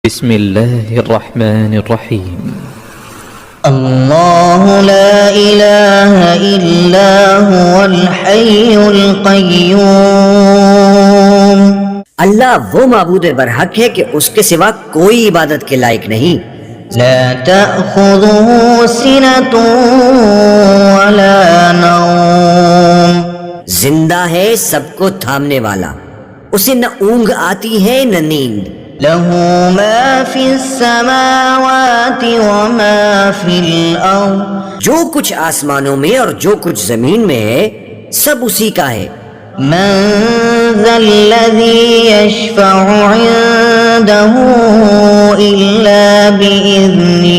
بسم الله الرحمن الرحيم. اللہ لا الہ الا هو الحی القیوم، اللہ وہ معبود برحق ہے کہ اس کے سوا کوئی عبادت کے لائق نہیں. لا تأخذه سنة ولا نوم، زندہ ہے سب کو تھامنے والا، اسے نہ اونگ آتی ہے نہ نیند. له ما في السماوات وما في الأرض، جو کچھ آسمانوں میں اور جو کچھ زمین میں ہے سب اسی کا ہے. من ذا الذي يشفع عنده إلا بإذنه،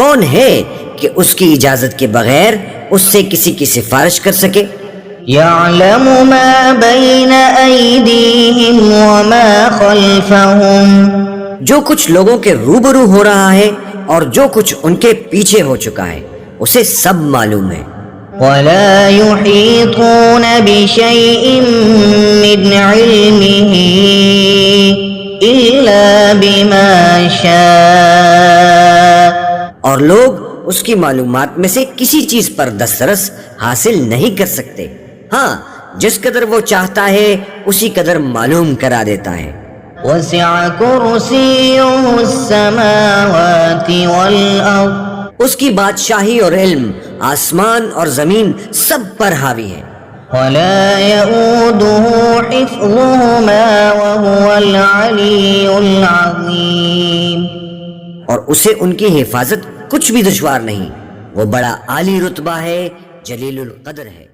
کون ہے کہ اس کی اجازت کے بغیر اس سے کسی کی سفارش کر سکے؟ يعلم ما بين أيديهم وما خلفهم، جو کچھ لوگوں کے روبرو ہو رہا ہے اور جو کچھ ان کے پیچھے ہو چکا ہے اسے سب معلوم ہے. ولا يحيطون بشيء من علمه إلا بما شاء، اور لوگ اس کی معلومات میں سے کسی چیز پر دسترس حاصل نہیں کر سکتے. ہاں جس قدر وہ چاہتا ہے اسی قدر معلوم کرا دیتا ہے. وسع كرسيه السماوات والأرض، اس کی بادشاہی اور علم آسمان اور زمین سب پر حاوی ہے. ولا يؤوده حفظهما وهو العلي العظيم، اور اسے ان کی حفاظت کچھ بھی دشوار نہیں، وہ بڑا عالی رتبہ ہے، جلیل القدر ہے.